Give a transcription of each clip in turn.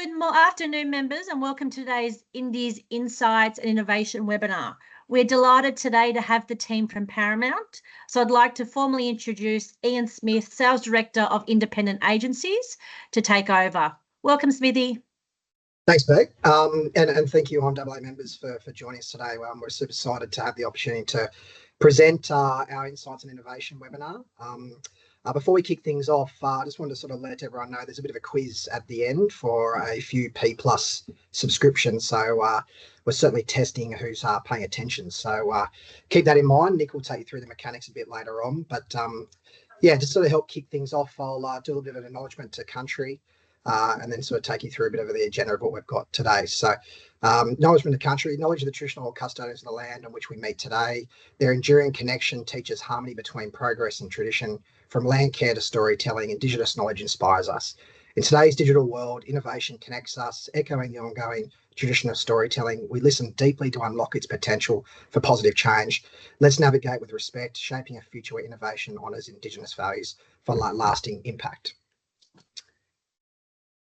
Afternoon, members, and welcome to today's Indies Insights and Innovation webinar. We're delighted today to have the team from Paramount. So I'd like to formally introduce Ian Smith, Sales Director of Independent Agencies, to take over. Welcome, Smithy. Thanks, Peg. And thank you, IMAA members, for joining us today. We're super excited to have the opportunity to present our Insights and Innovation webinar. Before we kick things off, I just wanted to sort of let everyone know there's a bit of a quiz at the end for a few P+ subscriptions. So we're certainly testing who's paying attention. So keep that in mind. Nick will take you through the mechanics a bit later on. But yeah, just sort of help kick things off, I'll do a little bit of an acknowledgement to country and then sort of take you through a bit of the agenda of what we've got today. So acknowledgement of country, knowledge of the traditional custodians of the land on which we meet today. Their enduring connection teaches harmony between progress and tradition. From land care to storytelling, Indigenous knowledge inspires us. In today's digital world, innovation connects us, echoing the ongoing tradition of storytelling. We listen deeply to unlock its potential for positive change. Let's navigate with respect, shaping a future where innovation honours Indigenous values for lasting impact.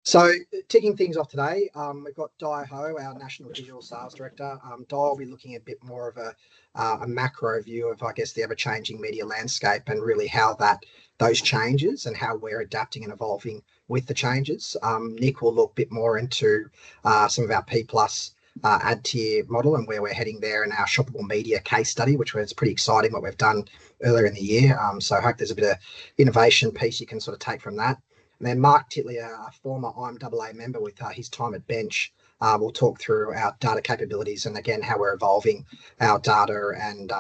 So, ticking things off today, we've got Di Ho, our National Digital Sales Director. Di will be looking at a bit more of a macro view of, I guess, the ever-changing media landscape and really how those changes and how we're adapting and evolving with the changes. Nick will look a bit more into some of our P+ ad tier model and where we're heading there in our shoppable media case study, which was pretty exciting what we've done earlier in the year. So I hope there's a bit of innovation piece you can sort of take from that. And then Mark Titley, a former IMAA member with his time at Bench, will talk through our data capabilities and again how we're evolving our data and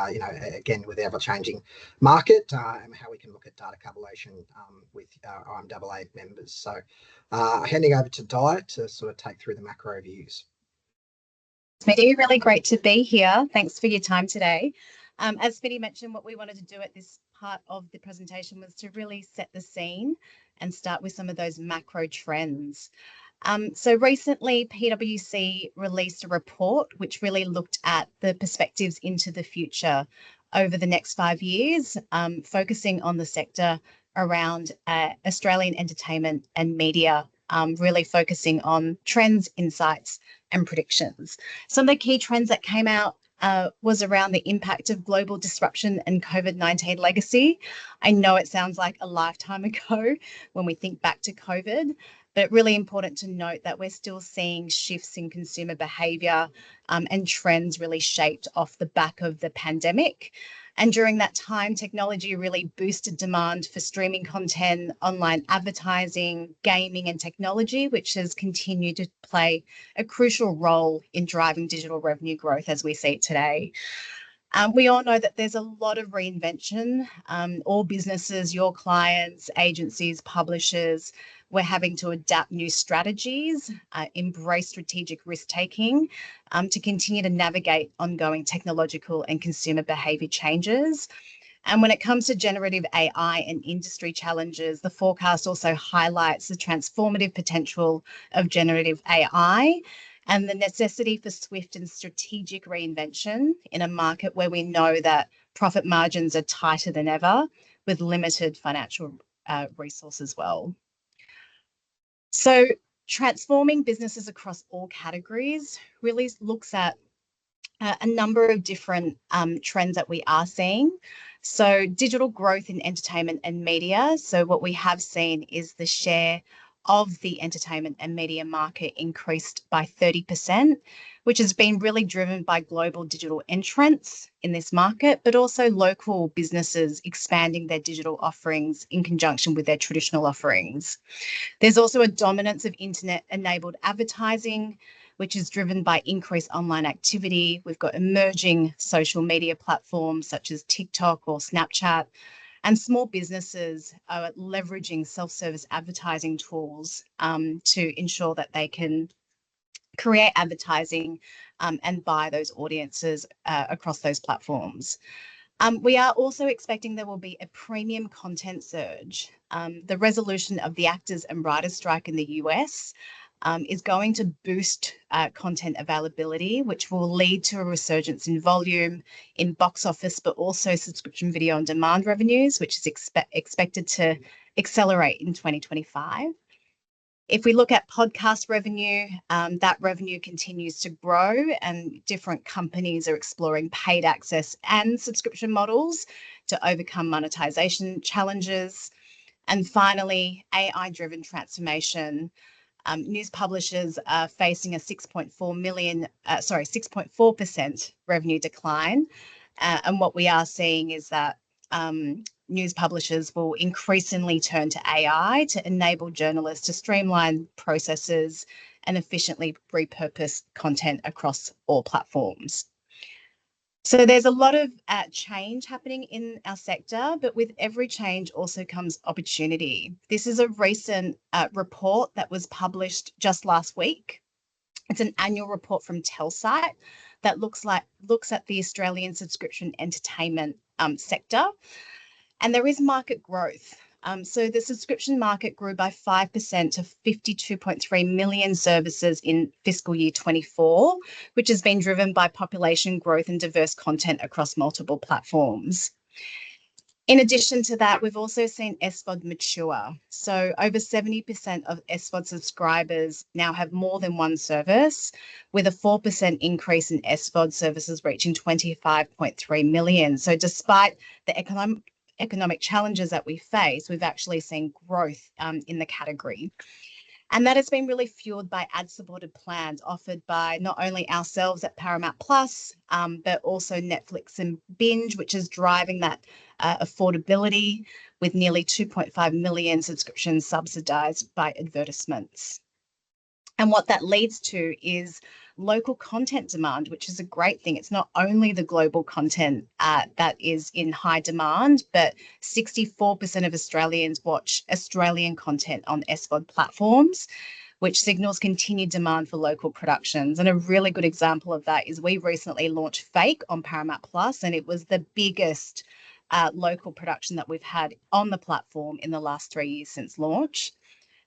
again with the ever-changing market and how we can look at data collaboration with our IMAA members. So handing over to Di to sort of take through the macro views. Smitty, really great to be here. Thanks for your time today. As Smitty mentioned, what we wanted to do at this part of the presentation was to really set the scene and start with some of those macro trends. So recently, PwC released a report which really looked at the perspectives into the future over the next 5 years, focusing on the sector around Australian entertainment and media, really focusing on trends, insights, and predictions. Some of the key trends that came out was around the impact of global disruption and COVID-19 legacy. I know it sounds like a lifetime ago when we think back to COVID, but really important to note that we're still seeing shifts in consumer behaviour and trends really shaped off the back of the pandemic. And during that time, technology really boosted demand for streaming content, online advertising, gaming and technology, which has continued to play a crucial role in driving digital revenue growth as we see it today. We all know that there's a lot of reinvention. All businesses, your clients, agencies, publishers, we're having to adapt new strategies, embrace strategic risk-taking to continue to navigate ongoing technological and consumer behaviour changes. And when it comes to generative AI and industry challenges, the forecast also highlights the transformative potential of generative AI and the necessity for swift and strategic reinvention in a market where we know that profit margins are tighter than ever with limited financial resource as well. So transforming businesses across all categories really looks at a number of different trends that we are seeing. So digital growth in entertainment and media. So what we have seen is the share of the entertainment and media market increased by 30%, which has been really driven by global digital entrants in this market, but also local businesses expanding their digital offerings in conjunction with their traditional offerings. There's also a dominance of internet-enabled advertising, which is driven by increased online activity. We've got emerging social media platforms such as TikTok or Snapchat, and small businesses are leveraging self-service advertising tools to ensure that they can create advertising and buy those audiences across those platforms. We are also expecting there will be a premium content surge. The resolution of the actors and writers strike in the US is going to boost content availability, which will lead to a resurgence in volume in box office, but also subscription video on demand revenues, which is expected to accelerate in 2025. If we look at podcast revenue, that revenue continues to grow, and different companies are exploring paid access and subscription models to overcome monetization challenges. And finally, AI-driven transformation. News publishers are facing a 6.4% revenue decline. And what we are seeing is that news publishers will increasingly turn to AI to enable journalists to streamline processes and efficiently repurpose content across all platforms. So there's a lot of change happening in our sector, but with every change also comes opportunity. This is a recent report that was published just last week. It's an annual report from Telsight that looks at the Australian subscription entertainment sector, and there is market growth. So the subscription market grew by 5% to 52.3 million services in fiscal year 24, which has been driven by population growth and diverse content across multiple platforms. In addition to that, we've also seen SVOD mature. So over 70% of SVOD subscribers now have more than one service, with a 4% increase in SVOD services reaching 25.3 million. So despite the economic challenges that we face, we've actually seen growth in the category. And that has been really fueled by ad-supported plans offered by not only ourselves at Paramount Plus, but also Netflix and Binge, which is driving that affordability, with nearly 2.5 million subscriptions subsidised by advertisements. And what that leads to is local content demand, which is a great thing. It's not only the global content that is in high demand, but 64% of Australians watch Australian content on SVOD platforms, which signals continued demand for local productions. And a really good example of that is we recently launched Fake on Paramount Plus, and it was the biggest local production that we've had on the platform in the last 3 years since launch.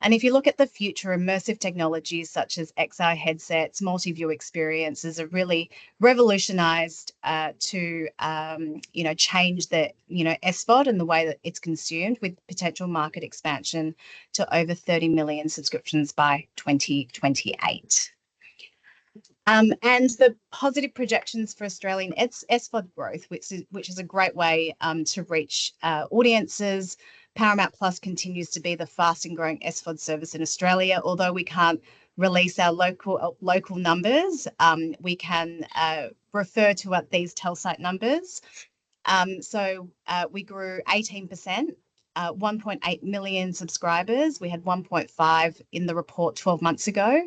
And if you look at the future, immersive technologies such as XR headsets, multi-view experiences are really revolutionized to change the SVOD and the way that it's consumed, with potential market expansion to over 30 million subscriptions by 2028. And the positive projections for Australian SVOD growth, which is a great way to reach audiences. Paramount Plus continues to be the fastest and growing SVOD service in Australia. Although we can't release our local numbers, we can refer to these Telsight numbers. So we grew 18%, 1.8 million subscribers. We had 1.5 in the report 12 months ago,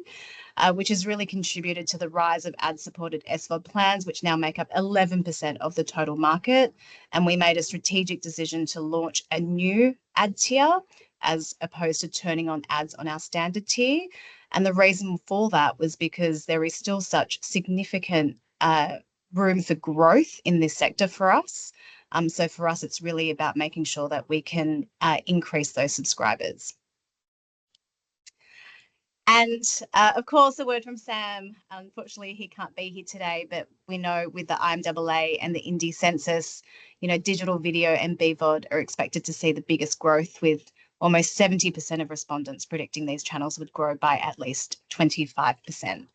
which has really contributed to the rise of ad-supported SVOD plans, which now make up 11% of the total market. And we made a strategic decision to launch a new ad tier as opposed to turning on ads on our standard tier. And the reason for that was because there is still such significant room for growth in this sector for us. So for us, it's really about making sure that we can increase those subscribers. And of course, a word from Sam. Unfortunately, he can't be here today, but we know with the IMAA and the Indie census, digital video and BVOD are expected to see the biggest growth, with almost 70% of respondents predicting these channels would grow by at least 25%.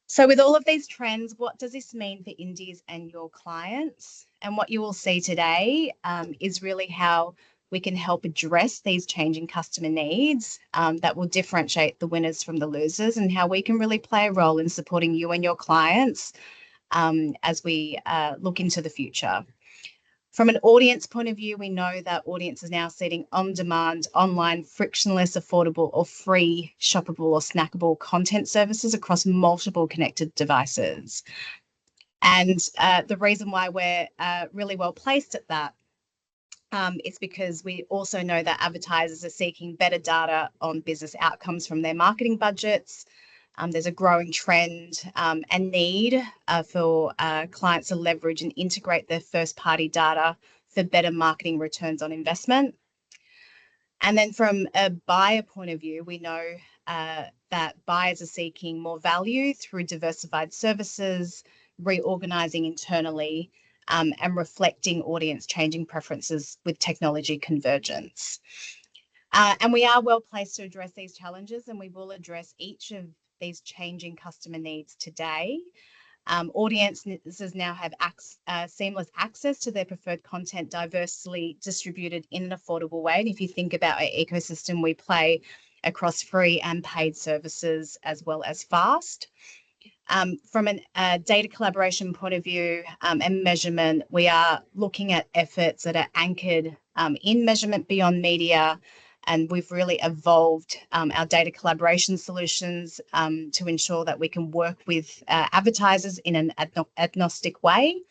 So with all of these trends, what does this mean for indies and your clients? And what you will see today is really how we can help address these changing customer needs that will differentiate the winners from the losers, and how we can really play a role in supporting you and your clients as we look into the future. From an audience point of view, we know that audiences are now seeking on-demand, online, frictionless, affordable or free shoppable or snackable content services across multiple connected devices. And the reason why we're really well placed at that is because we also know that advertisers are seeking better data on business outcomes from their marketing budgets. There's a growing trend and need for clients to leverage and integrate their first-party data for better marketing returns on investment. And then from a buyer point of view, we know that buyers are seeking more value through diversified services, reorganizing internally, and reflecting audience changing preferences with technology convergence. And we are well placed to address these challenges, and we will address each of these changing customer needs today. Audiences now have seamless access to their preferred content, diversely distributed in an affordable way. And if you think about our ecosystem, we play across free and paid services as well as fast. From a data collaboration point of view and measurement, we are looking at efforts that are anchored in measurement beyond media. And we've really evolved our data collaboration solutions to ensure that we can work with advertisers in an agnostic way.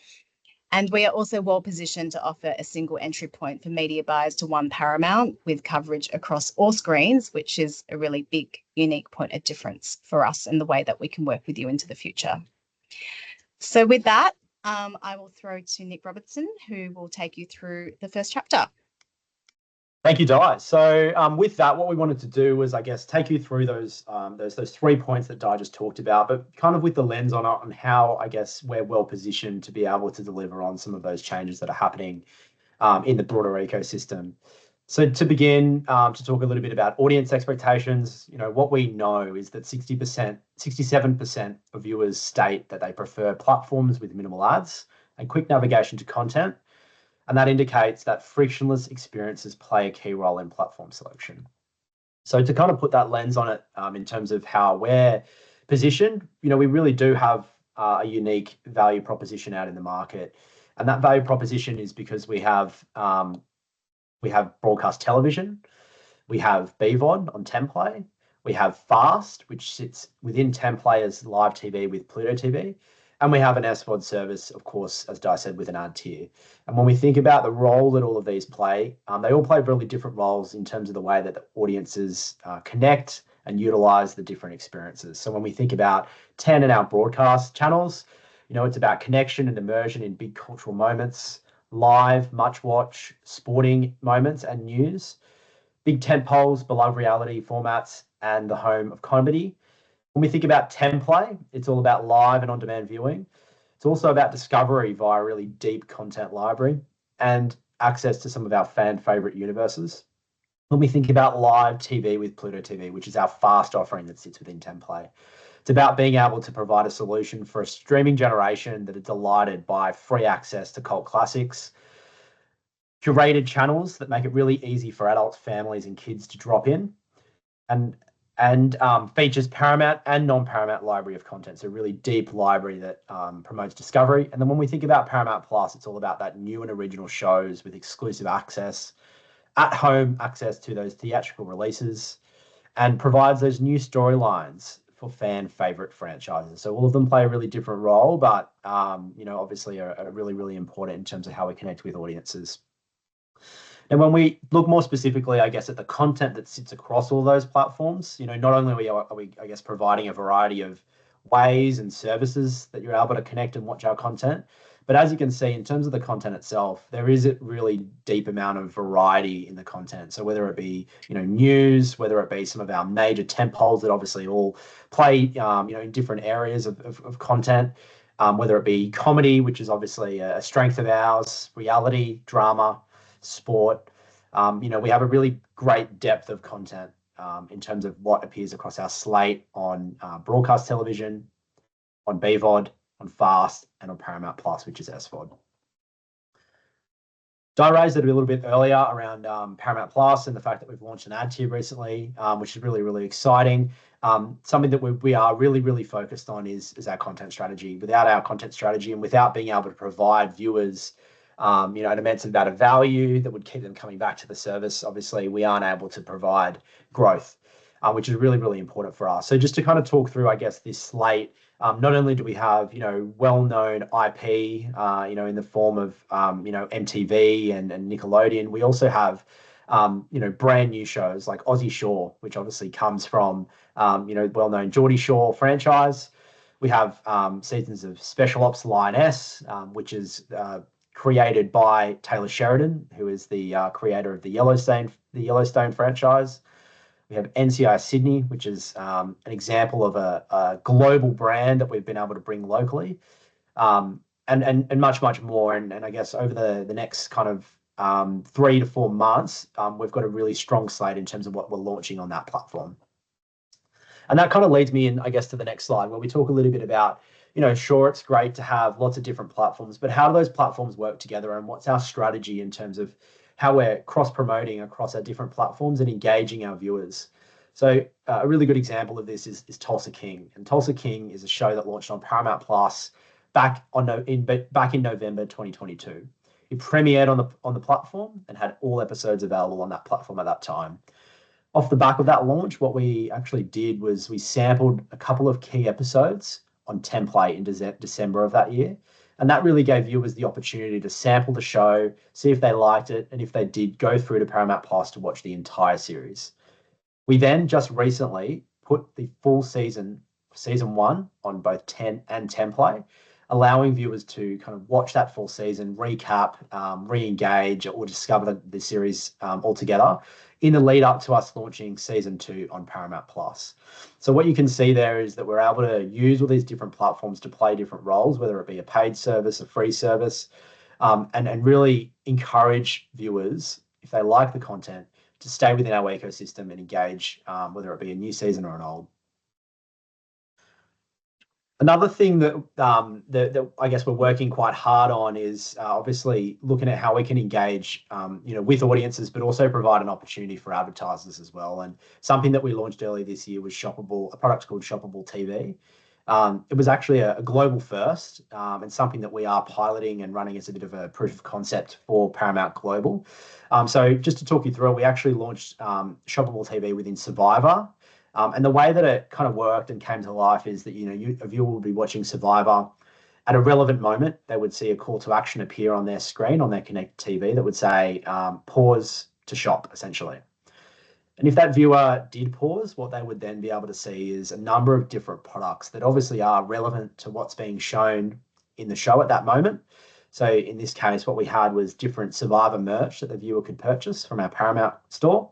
And we are also well positioned to offer a single entry point for media buyers to One Paramount with coverage across all screens, which is a really big, unique point of difference for us in the way that we can work with you into the future. So with that, I will throw to Nick Robertson, who will take you through the first chapter. Thank you, Di. So with that, what we wanted to do was, I guess, take you through those 3 points that Di just talked about, but kind of with the lens on how, I guess, we're well positioned to be able to deliver on some of those changes that are happening in the broader ecosystem. So to begin, to talk a little bit about audience expectations, what we know is that 67% of viewers state that they prefer platforms with minimal ads and quick navigation to content. And that indicates that frictionless experiences play a key role in platform selection. So to kind of put that lens on it in terms of how we're positioned, we really do have a unique value proposition out in the market. And that value proposition is because we have broadcast television, we have BVOD on 10play, we have FAST, which sits within 10play as live TV with Pluto TV. And we have an SVOD service, of course, as Di said, with an ad tier. And when we think about the role that all of these play, they all play really different roles in terms of the way that the audiences connect and utilize the different experiences. So when we think about 10 and our broadcast channels, it's about connection and immersion in big cultural moments, live, much watch, sporting moments and news, big tentpoles, beloved reality formats, and the home of comedy. When we think about 10play, it's all about live and on-demand viewing. It's also about discovery via a really deep content library and access to some of our fan favorite universes. When we think about live TV with Pluto TV, which is our fast offering that sits within 10play, it's about being able to provide a solution for a streaming generation that are delighted by free access to cult classics, curated channels that make it really easy for adults, families, and kids to drop in, and features Paramount and non-Paramount library of content. So a really deep library that promotes discovery. And then when we think about Paramount Plus, it's all about that new and original shows with exclusive access, at-home access to those theatrical releases, and provides those new storylines for fan favorite franchises. So all of them play a really different role, but obviously are really, really important in terms of how we connect with audiences. And when we look more specifically, I guess, at the content that sits across all those platforms, not only are we, I guess, providing a variety of ways and services that you're able to connect and watch our content, but as you can see, in terms of the content itself, there is a really deep amount of variety in the content. So whether it be, news, whether it be some of our major tentpoles that obviously all play, in different areas of content, whether it be comedy, which is obviously a strength of ours, reality, drama, sport, we have a really great depth of content in terms of what appears across our slate on broadcast television, on BVOD, on FAST, and on Paramount Plus, which is SVOD. Di raised it a little bit earlier around Paramount Plus and the fact that we've launched an ad tier recently, which is really, really exciting. Something that we are really, really focused on is our content strategy. Without our content strategy and without being able to provide viewers an immense amount of value that would keep them coming back to the service, obviously we aren't able to provide growth, which is really, really important for us. So just to kind of talk through, I guess, this slate, not only do we have, well-known IP, in the form of, MTV and Nickelodeon, we also have, brand new shows like Aussie Shore, which obviously comes from, well-known Geordie Shore franchise. We have seasons of Special Ops Lioness, which is created by Taylor Sheridan, who is the creator of the Yellowstone franchise. We have NCI Sydney, which is an example of a global brand that we've been able to bring locally, and much, much more. And I guess over the next kind of 3 to 4 months, we've got a really strong slate in terms of what we're launching on that platform. And that kind of leads me in, I guess, to the next slide, where we talk a little bit about, sure, it's great to have lots of different platforms, but how do those platforms work together, and what's our strategy in terms of how we're cross-promoting across our different platforms and engaging our viewers? So a really good example of this is Tulsa King. And Tulsa King is a show that launched on Paramount Plus back in November 2022. It premiered on the platform and had all episodes available on that platform at that time. Off the back of that launch, what we actually did was we sampled a couple of key episodes on Template in December of that year. And that really gave viewers the opportunity to sample the show, see if they liked it, and if they did, go through to Paramount Plus to watch the entire series. We then just recently put the full season 1 on both 10 and Template, allowing viewers to kind of watch that full season, recap, re-engage, or discover the series altogether in the lead up to us launching season 2 on Paramount Plus. So what you can see there is that we're able to use all these different platforms to play different roles, whether it be a paid service, a free service, and really encourage viewers, if they like the content, to stay within our ecosystem and engage, whether it be a new season or an old. Another thing that I guess we're working quite hard on is obviously looking at how we can engage, with audiences, but also provide an opportunity for advertisers as well. And something that we launched earlier this year was a product called Shoppable TV. It was actually a global first, and something that we are piloting and running as a bit of a proof of concept for Paramount Global. So just to talk you through it, we actually launched Shoppable TV within Survivor. And the way that it kind of worked and came to life is that, a viewer will be watching Survivor. At a relevant moment, they would see a call to action appear on their screen, on their connected TV, that would say, pause to shop, essentially. And if that viewer did pause, what they would then be able to see is a number of different products that obviously are relevant to what's being shown in the show at that moment. So in this case, what we had was different Survivor merch that the viewer could purchase from our Paramount store.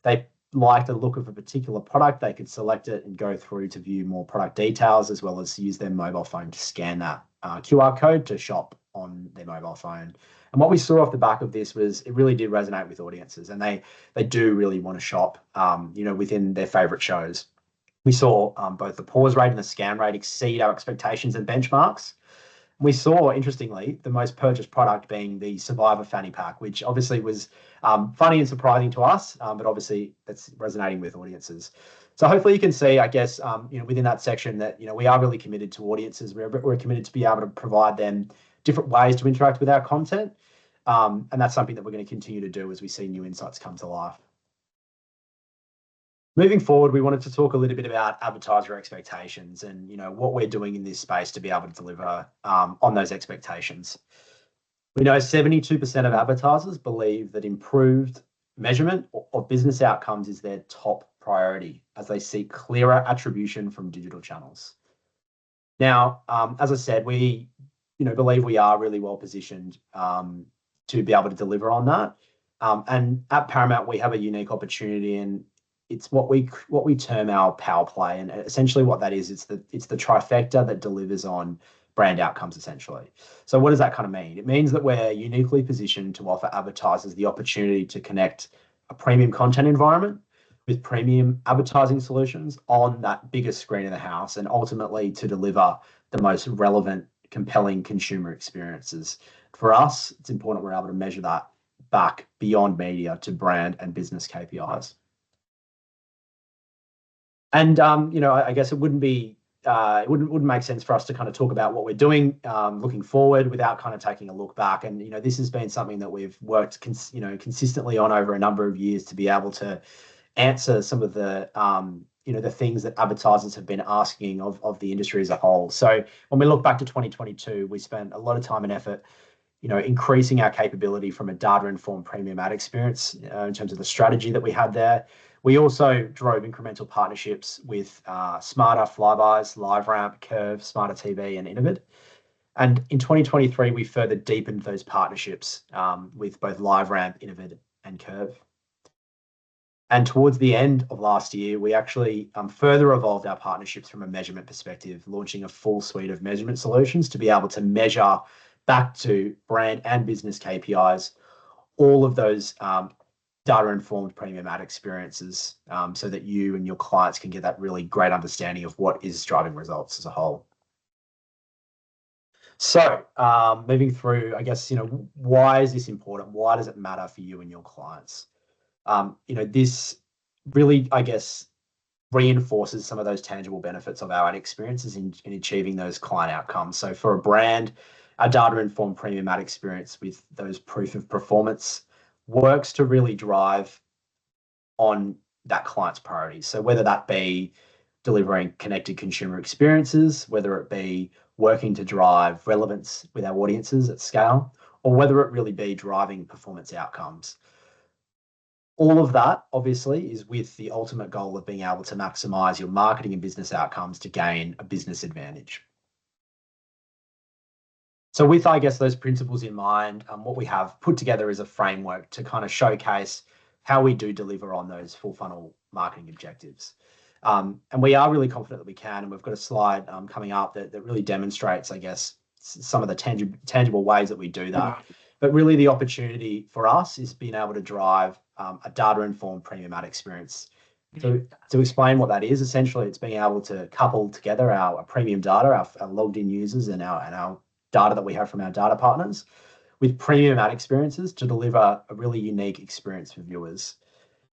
They liked the look of a particular product, they could select it and go through to view more product details, as well as use their mobile phone to scan that QR code to shop on their mobile phone. And what we saw off the back of this was it really did resonate with audiences, and they do really want to shop, within their favorite shows. We saw both the pause rate and the scan rate exceed our expectations and benchmarks. We saw, interestingly, the most purchased product being the Survivor fanny pack, which obviously was funny and surprising to us, but obviously that's resonating with audiences. So hopefully you can see, I guess, within that section that, we are really committed to audiences. We're committed to be able to provide them different ways to interact with our content. And that's something that we're going to continue to do as we see new insights come to life. Moving forward, we wanted to talk a little bit about advertiser expectations and, what we're doing in this space to be able to deliver on those expectations. We know 72% of advertisers believe that improved measurement of business outcomes is their top priority as they seek clearer attribution from digital channels. Now, as I said, we believe we are really well positioned to be able to deliver on that. And at Paramount, we have a unique opportunity, and it's what we term our power play. And essentially what that is, it's the trifecta that delivers on brand outcomes, essentially. So what does that kind of mean? It means that we're uniquely positioned to offer advertisers the opportunity to connect a premium content environment with premium advertising solutions on that biggest screen in the house, and ultimately to deliver the most relevant, compelling consumer experiences. For us, it's important we're able to measure that back beyond media to brand and business KPIs. And I guess it wouldn't make sense for us to kind of talk about what we're doing looking forward without kind of taking a look back. And this has been something that we've worked consistently on over a number of years to be able to answer some of the the things that advertisers have been asking of the industry as a whole. So when we look back to 2022, we spent a lot of time and effort increasing our capability from a data-informed premium ad experience in terms of the strategy that we had there. We also drove incremental partnerships with Smarter, Flybuys, LiveRamp, Curve, Smarter TV, and Innovid. And in 2023, we further deepened those partnerships with both LiveRamp, Innovid, and Curve. And towards the end of last year, we actually further evolved our partnerships from a measurement perspective, launching a full suite of measurement solutions to be able to measure back to brand and business KPIs all of those data-informed premium ad experiences so that you and your clients can get that really great understanding of what is driving results as a whole. So moving through, I guess, why is this important? Why does it matter for you and your clients? This really, I guess, reinforces some of those tangible benefits of our ad experiences in achieving those client outcomes. So for a brand, our data-informed premium ad experience with those proof of performance works to really drive on that client's priorities. So whether that be delivering connected consumer experiences, whether it be working to drive relevance with our audiences at scale, or whether it really be driving performance outcomes. All of that, obviously, is with the ultimate goal of being able to maximize your marketing and business outcomes to gain a business advantage. So with, I guess, those principles in mind, what we have put together is a framework to kind of showcase how we do deliver on those full funnel marketing objectives. And we are really confident that we can, and we've got a slide coming up that really demonstrates, I guess, some of the tangible ways that we do that. But really the opportunity for us is being able to drive a data-informed premium ad experience. So to explain what that is, essentially it's being able to couple together our premium data, our logged in users and our data that we have from our data partners with premium ad experiences to deliver a really unique experience for viewers.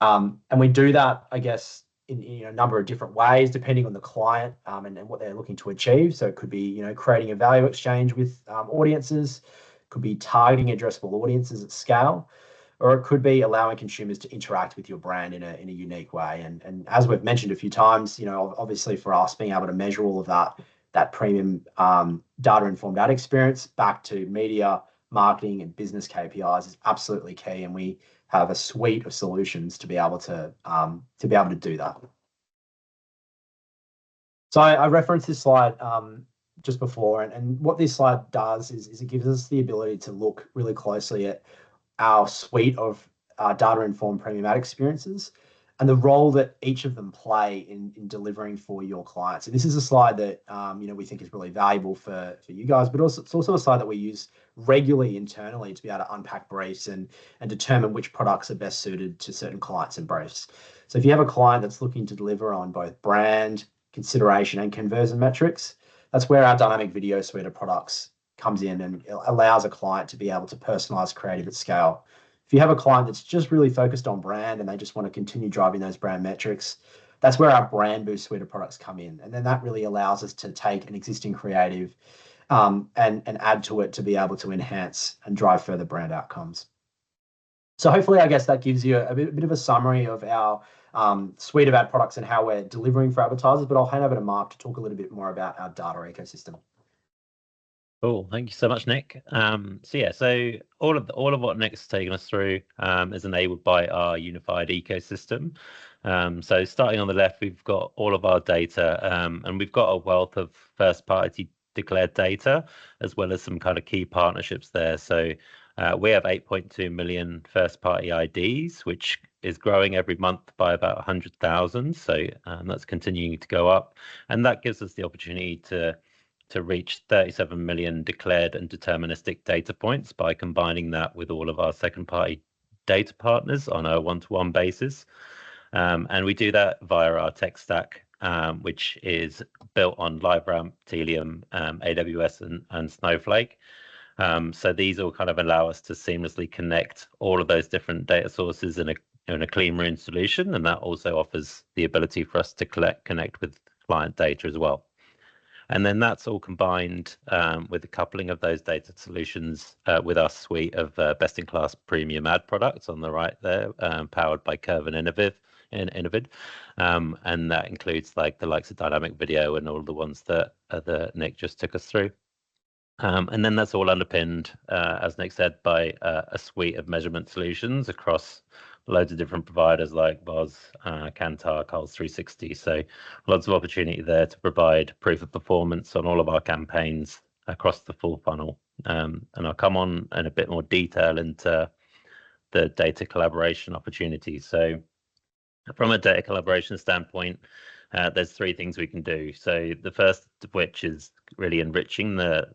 And we do that, I guess, in a number of different ways, depending on the client and what they're looking to achieve. So it could be, creating a value exchange with audiences, could be targeting addressable audiences at scale, or it could be allowing consumers to interact with your brand in a unique way. And as we've mentioned a few times, obviously for us, being able to measure all of that premium data-informed ad experience back to media, marketing, and business KPIs is absolutely key. And we have a suite of solutions to be able to do that. So I referenced this slide just before, and what this slide does is it gives us the ability to look really closely at our suite of data-informed premium ad experiences and the role that each of them play in delivering for your clients. And this is a slide that we think is really valuable for you guys, but also it's also a slide that we use regularly internally to be able to unpack briefs and determine which products are best suited to certain clients and briefs. So if you have a client that's looking to deliver on both brand, consideration, and conversion metrics, that's where our dynamic video suite of products comes in and allows a client to be able to personalize creative at scale. If you have a client that's just really focused on brand and they just want to continue driving those brand metrics, that's where our brand boost suite of products come in. And then that really allows us to take an existing creative and add to it to be able to enhance and drive further brand outcomes. So hopefully, I guess that gives you a bit of a summary of our suite of ad products and how we're delivering for advertisers, but I'll hand over to Mark to talk a little bit more about our data ecosystem. Cool. Thank you so much, Nick. So all of what Nick's taken us through is enabled by our unified ecosystem. So starting on the left, we've got all of our data, and we've got a wealth of first-party declared data, as well as some kind of key partnerships there. So we have 8.2 million first-party IDs, which is growing every month by about 100,000. So that's continuing to go up, and that gives us the opportunity to reach 37 million declared and deterministic data points by combining that with all of our second-party data partners on a one-to-one basis. And we do that via our tech stack, which is built on LiveRamp, Telium, AWS, and Snowflake. So these all kind of allow us to seamlessly connect all of those different data sources in a clean room solution, and that also offers the ability for us to connect with client data as well. And then that's all combined with the coupling of those data solutions with our suite of best-in-class premium ad products on the right there, powered by Curve and Innovid. And that includes the likes of dynamic video and all the ones that Nick just took us through. And then that's all underpinned, as Nick said, by a suite of measurement solutions across loads of different providers like Boz, Kantar, Carl's 360. So lots of opportunity there to provide proof of performance on all of our campaigns across the full funnel. And I'll come on in a bit more detail into the data collaboration opportunities. So from a data collaboration standpoint, there's three things we can do. So the first of which is really enriching the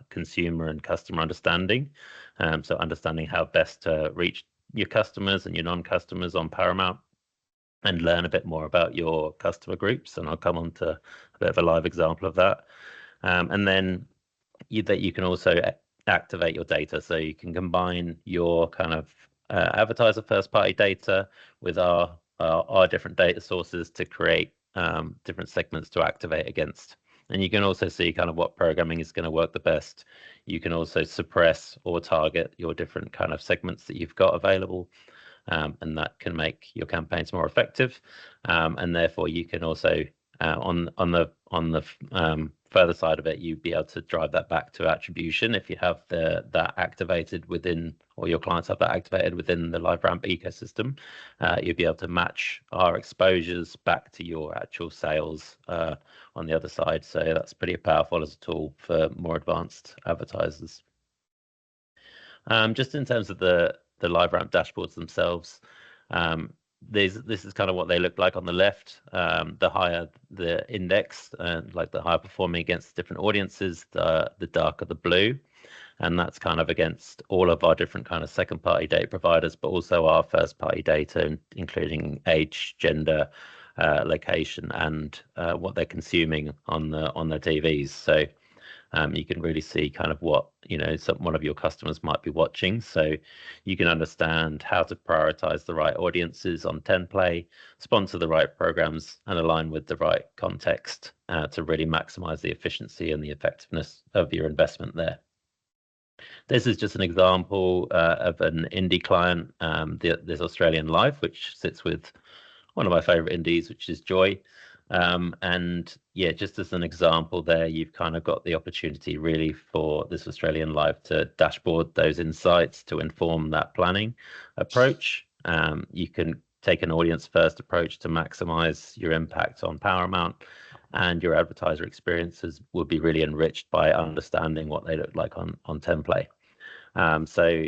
consumer and customer understanding. So understanding how best to reach your customers and your non-customers on Paramount, and learn a bit more about your customer groups. And I'll come on to a bit of a live example of that. And then you can also activate your data, so you can combine your kind of advertiser first-party data with our different data sources to create different segments to activate against. And you can also see kind of what programming is going to work the best. You can also suppress or target your different kind of segments that you've got available, and that can make your campaigns more effective. And therefore, you can also on the further side of it, you'd be able to drive that back to attribution if you have that activated within, or your clients have that activated within the LiveRamp ecosystem. You'll be able to match our exposures back to your actual sales on the other side. So that's pretty powerful as a tool for more advanced advertisers. Just in terms of the LiveRamp dashboards themselves, this is kind of what they look like on the left. The higher the index, like the higher performing against different audiences, the darker the blue. And that's kind of against all of our different kind of second party data providers, but also our first party data, including age, gender, location, and what they're consuming on their TVs. So you can really see kind of what one of your customers might be watching, so you can understand how to prioritize the right audiences on 10play, sponsor the right programs, and align with the right context to really maximize the efficiency and the effectiveness of your investment there. This is just an example of an indie client, this Australian Life, which sits with one of my favorite indies, which is Joy. And yeah, just as an example there, you've kind of got the opportunity really for this Australian Life to dashboard those insights to inform that planning approach. You can take an audience first approach to maximize your impact on Paramount, and your advertiser experiences will be really enriched by understanding what they look like on 10play. So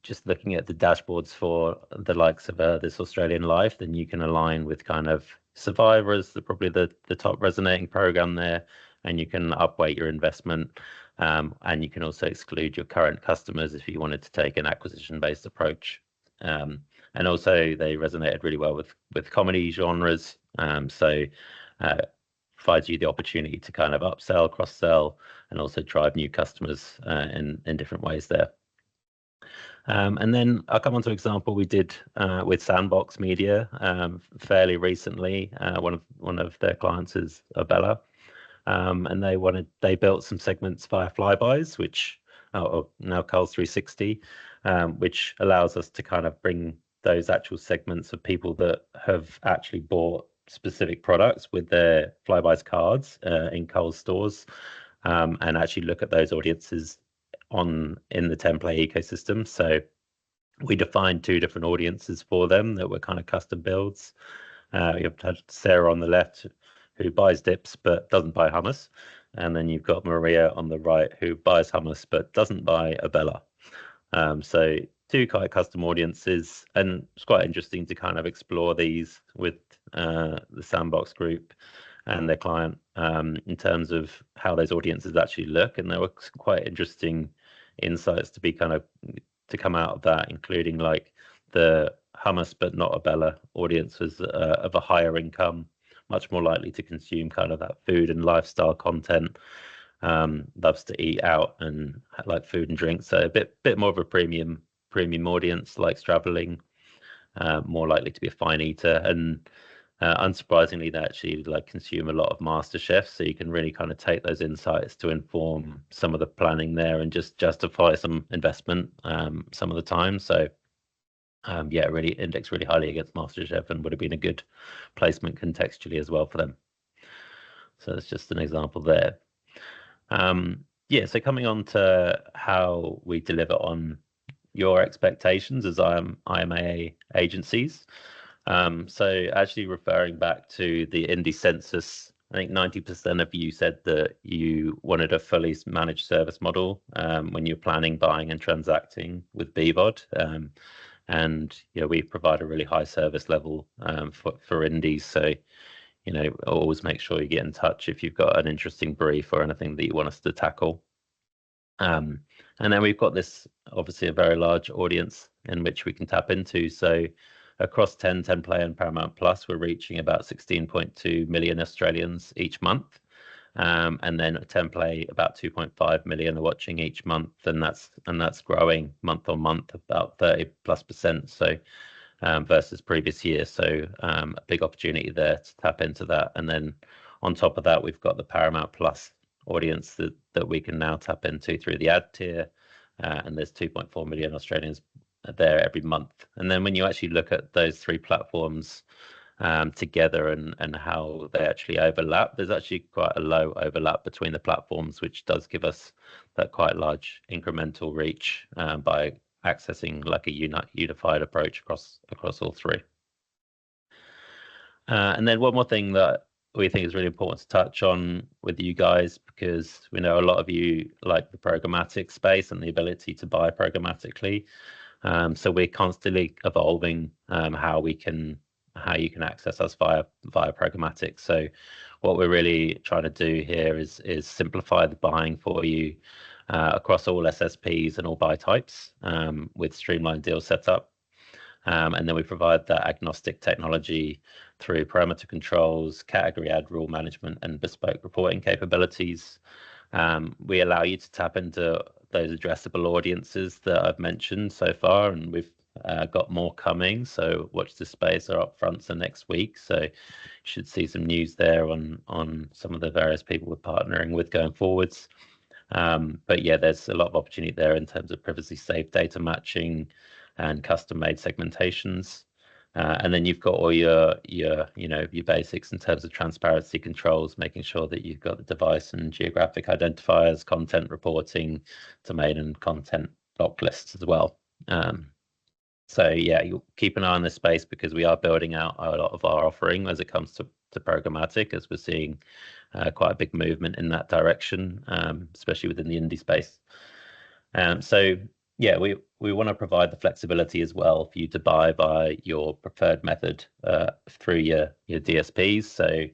just looking at the dashboards for the likes of this Australian Life, then you can align with kind of Survivor as probably the top resonating program there, and you can upweight your investment, and you can also exclude your current customers if you wanted to take an acquisition-based approach. And also they resonated really well with comedy genres, so provides you the opportunity to kind of upsell, cross-sell, and also drive new customers in different ways there. And then I'll come on to an example we did with Sandbox Media fairly recently. One of their clients is Abella, and they built some segments via Flybys, which now Coles 360, which allows us to kind of bring those actual segments of people that have actually bought specific products with their Flybys cards in Coles stores, and actually look at those audiences in the 10play ecosystem. So we defined two different audiences for them that were kind of custom builds. You've had Sarah on the left, who buys dips but doesn't buy hummus, and then you've got Maria on the right, who buys hummus but doesn't buy Abella. So two kind of custom audiences, and it's quite interesting to kind of explore these with the Sandbox group and their client in terms of how those audiences actually look. And there were quite interesting insights to come out of that, including like the hummus but not Abella audience was of a higher income, much more likely to consume kind of that food and lifestyle content, loves to eat out and like food and drink, so a bit more of a premium audience, likes traveling, more likely to be a fine eater, and unsurprisingly they actually like consume a lot of MasterChef, so you can really kind of take those insights to inform some of the planning there and just justify some investment some of the time. So yeah, really index really highly against MasterChef and would have been a good placement contextually as well for them. So that's just an example there. Yeah, so coming on to how we deliver on your expectations as IMAA agencies. So actually referring back to the indie census, I think 90% of you said that you wanted a fully managed service model when you're planning, buying and transacting with BVOD. And we provide a really high service level for indies. So always make sure you get in touch if you've got an interesting brief or anything that you want us to tackle. And And then we've got this, obviously, a very large audience in which we can tap into. So across 10 Play and Paramount Plus, we're reaching about 16.2 million Australians each month. And then 10 Play, about 2.5 million are watching each month, and that's growing month on month, about 30+%. So versus previous years. So a big opportunity there to tap into that. And then on top of that, we've got the Paramount Plus audience that we can now tap into through the ad tier. And there's 2.4 million Australians there every month. And then when you actually look at those three platforms together and how they actually overlap, there's actually quite a low overlap between the platforms, which does give us that quite large incremental reach by accessing like a unified approach across all three. And then one more thing that we think is really important to touch on with you guys, because we know a lot of you like the programmatic space and the ability to buy programmatically. So we're constantly evolving how you can access us via programmatic. So what we're really trying to do here is simplify the buying for you across all SSPs and all buy types with streamlined deal setup. And then we provide that agnostic technology through parameter controls, category ad rule management, and bespoke reporting capabilities. We allow you to tap into those addressable audiences that I've mentioned so far, and we've got more coming. So watch this space. Our upfronts are next week, so you should see some news there on some of the various people we're partnering with going forwards. But yeah, there's a lot of opportunity there in terms of privacy safe data matching and custom made segmentations. And then you've got all your basics in terms of transparency controls, making sure that you've got the device and geographic identifiers, content reporting, domain and content block lists as well. So yeah, you'll keep an eye on this space because we are building out a lot of our offering as it comes to programmatic, as we're seeing quite a big movement in that direction, especially within the indie space. So yeah, we want to provide the flexibility as well for you to buy by your preferred method through your DSPs. So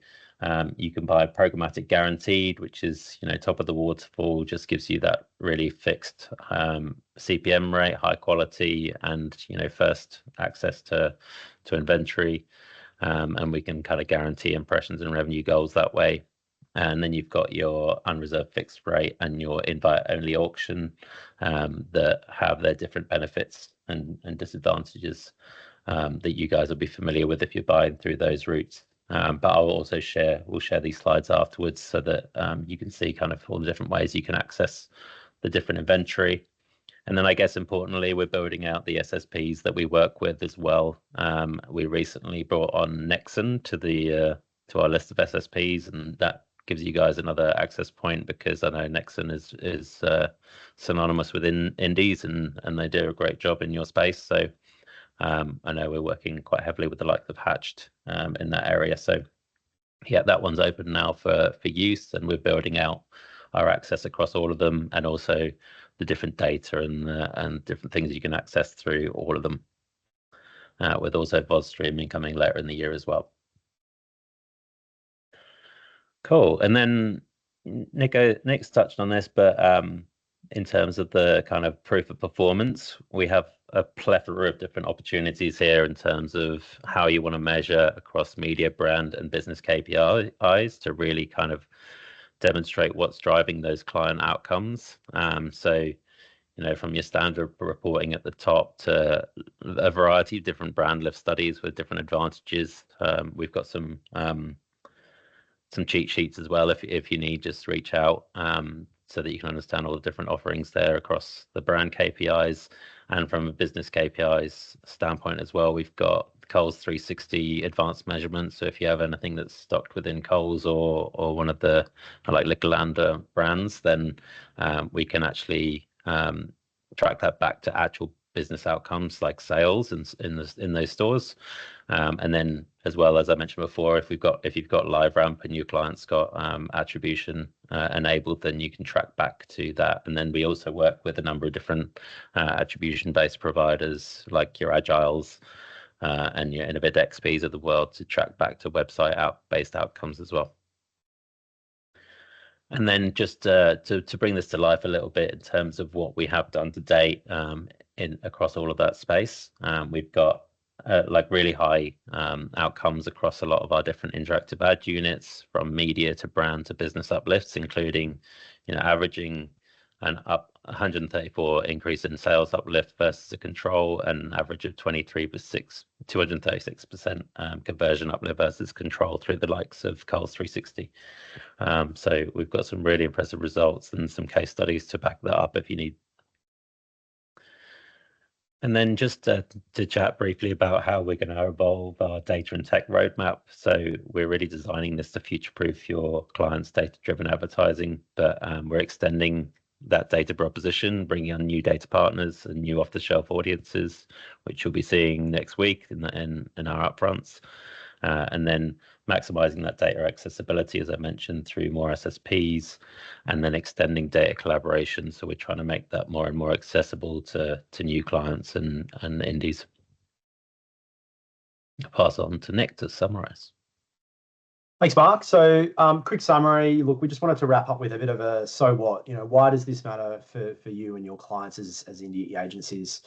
you can buy programmatic guaranteed, which is top of the waterfall, just gives you that really fixed CPM rate, high quality, and first access to inventory, and we can kind of guarantee impressions and revenue goals that way. And then you've got your unreserved fixed rate and your invite only auction that have their different benefits and disadvantages that you guys will be familiar with if you're buying through those routes. But we'll share these slides afterwards so that you can see kind of all the different ways you can access the different inventory. And then I guess importantly, we're building out the SSPs that we work with as well. We recently brought on Nexon to our list of SSPs, and that gives you guys another access point because I know Nexon is synonymous with indies and they do a great job in your space. So I know we're working quite heavily with the likes of Hatched in that area. So yeah, that one's open now for use, and we're building out our access across all of them, and also the different data and different things you can access through all of them, with also VOD streaming coming later in the year as well. Cool. And then Nick's touched on this, but in terms of the kind of proof of performance, we have a plethora of different opportunities here in terms of how you want to measure across media, brand, and business KPIs to really kind of demonstrate what's driving those client outcomes. So, from your standard reporting at the top to a variety of different brand lift studies with different advantages. We've got some cheat sheets as well if you need, just reach out so that you can understand all the different offerings there across the brand KPIs. And from a business KPIs standpoint as well, we've got Coles 360 advanced measurements. So if you have anything that's stocked within Coles or one of the like Liquorlander brands, then we can actually track that back to actual business outcomes like sales in those stores. And then, as well as I mentioned before, if you've got LiveRamp and your client's got attribution enabled, then you can track back to that. And then we also work with a number of different attribution-based providers like your Agiles and your Innovid XPs of the world to track back to website based outcomes as well. And then just to bring this to life a little bit in terms of what we have done to date in across all of that space, we've got like really high outcomes across a lot of our different interactive ad units, from media to brand to business uplifts, including, averaging an up 134 increase in sales uplift versus a control, and an average of 236% conversion uplift versus control through the likes of Coles 360. So we've got some really impressive results and some case studies to back that up if you need. And then just to chat briefly about how we're going to evolve our data and tech roadmap. So we're really designing this to future-proof your clients' data-driven advertising, but we're extending that data proposition, bringing on new data partners and new off-the-shelf audiences, which you'll be seeing next week in our upfronts. And then maximizing that data accessibility, as I mentioned, through more SSPs, and then extending data collaboration. So we're trying to make that more and more accessible to new clients and indies. I'll pass on to Nick to summarize. Thanks, Mark. So quick summary. Look, we just wanted to wrap up with a bit of a so what. Why does this matter for you and your clients as indie agencies?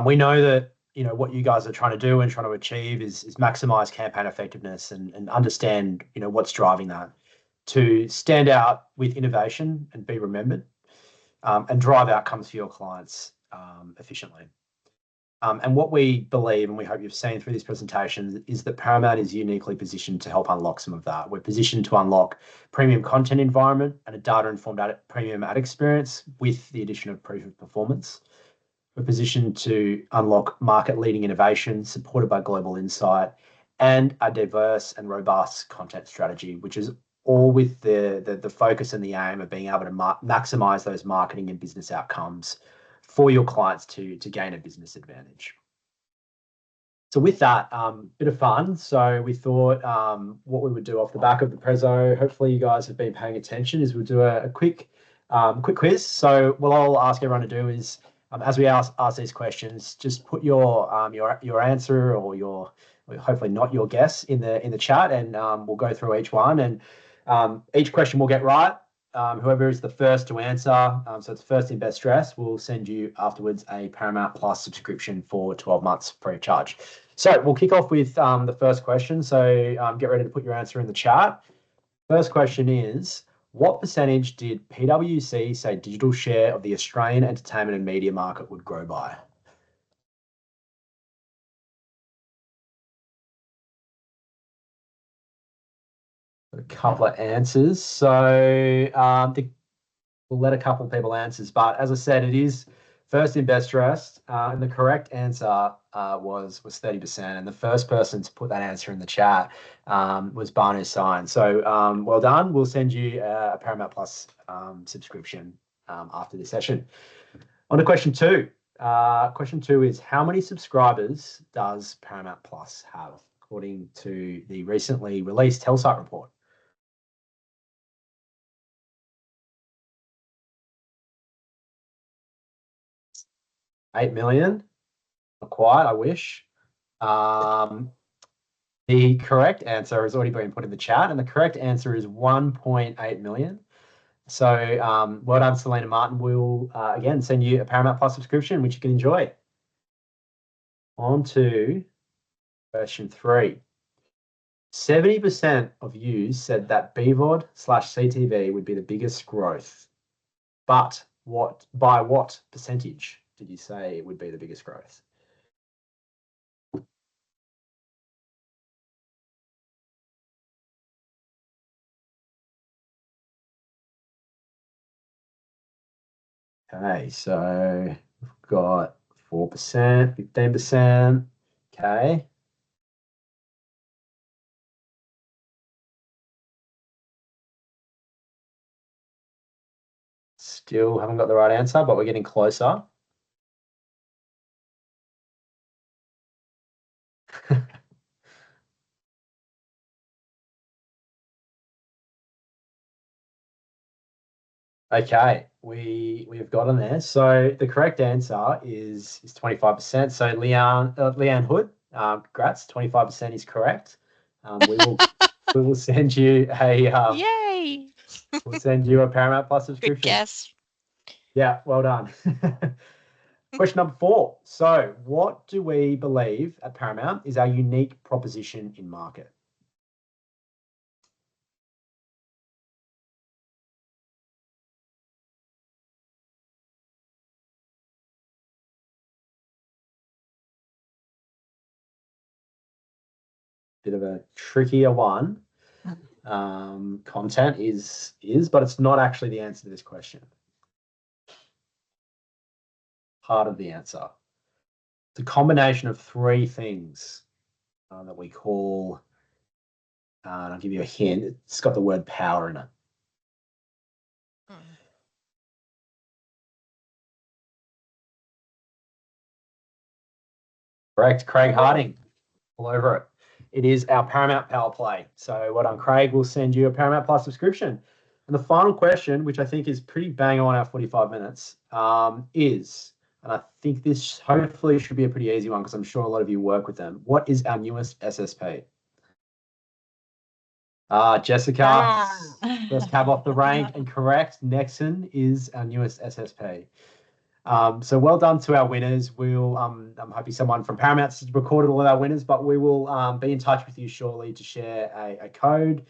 We know that what you guys are trying to do and trying to achieve is maximize campaign effectiveness and understand what's driving that, to stand out with innovation and be remembered, and drive outcomes for your clients efficiently. And what we believe, and we hope you've seen through this presentation, is that Paramount is uniquely positioned to help unlock some of that. We're positioned to unlock premium content environment and a data-informed premium ad experience with the addition of proof of performance. We're positioned to unlock market-leading innovation supported by global insight and a diverse and robust content strategy, which is all with the focus and the aim of being able to maximize those marketing and business outcomes for your clients to gain a business advantage. So with that, bit of fun. So we thought what we would do off the back of the preso, hopefully you guys have been paying attention, is we'll do a quick quiz. So what I'll ask everyone to do is, as we ask these questions, just put your answer or your, hopefully not your guess, in the chat, and we'll go through each one, and each question we'll get right. Whoever is the first to answer, so it's first in best dress, we'll send you afterwards a Paramount Plus subscription for 12 months free of charge. So we'll kick off with the first question. So get ready to put your answer in the chat. First question is, what percentage did PwC say digital share of the Australian entertainment and media market would grow by? A couple of answers. So we'll let a couple of people answer, but as I said, it is first in best dressed, and the correct answer was 30%. And the first person to put that answer in the chat was Barney Sign. So well done. We'll send you a Paramount Plus subscription after this session. On to question two. Question two is, how many subscribers does Paramount Plus have, according to the recently released Telsite report? $8 million. Not quite, I wish. The correct answer has already been put in the chat, and the correct answer is 1.8 million. So well done, Selena Martin. We'll again send you a Paramount Plus subscription, which you can enjoy. On to question three. 70% of you said that BVOD/CTV would be the biggest growth, but by what percentage did you say it would be the biggest growth? Okay, so we've got 4%, 15%. Okay. Still haven't got the right answer, but we're getting closer. Okay, we've got on there. So the correct answer is 25%. So Leanne Hood, congrats, 25% is correct. We We will send you a Yay! we'll send you a Paramount Plus Good subscription. guess. Yeah, well done. Question number 4. So, what do we believe at Paramount is our unique proposition in market? Bit of a trickier one. Content is, but it's not actually the answer to this question. Part of the answer. It's a combination of 3 things that we call, and I'll give you a hint, it's got the word power in it. Correct, Craig Harding, all over it. It is our Paramount Power Play. So well done, Craig. We'll send you a Paramount Plus subscription. And the final question, which I think is pretty bang on our 45 minutes, is, and I think this hopefully should be a pretty easy one because I'm sure a lot of you work with them. What is our newest SSP? Jessica, first cab off the rank, and correct. Nexon is our newest SSP. So well done to our winners. We'll, I'm hoping someone from Paramount's recorded all of our winners, but we will be in touch with you shortly to share a code,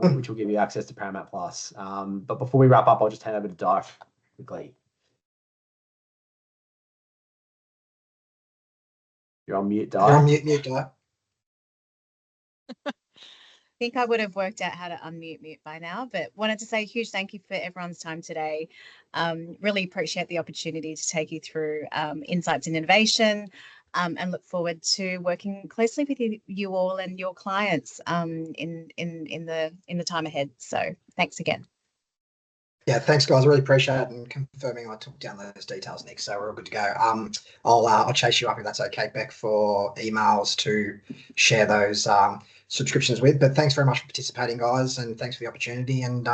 which will give you access to Paramount Plus. But before we wrap up, I'll just hand over to Di quickly. You're on mute, Di. You're on mute, Di. I think I would have worked out how to unmute mute by now, but wanted to say a huge thank you for everyone's time today. Really appreciate the opportunity to take you through insights and innovation, and look forward to working closely with you all and your clients in the time ahead. So thanks again. Yeah, thanks, guys. I really appreciate it, and confirming I took down those details, Nick. So we're all good to go. I'll chase you up if that's okay, Beck, for emails to share those subscriptions with. But thanks very much for participating, guys, and thanks for the opportunity. And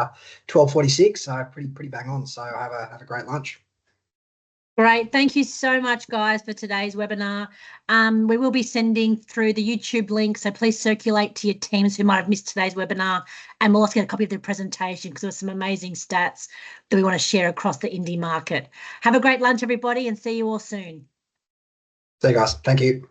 12:46, so pretty bang on. So have a great lunch. Great. Thank you so much, guys, for today's webinar. We will be sending through the YouTube link, so please circulate to your teams who might have missed today's webinar, and we'll also get a copy of the presentation because there were some amazing stats that we want to share across the indie market. Have a great lunch, everybody, and see you all soon. See you guys. Thank you.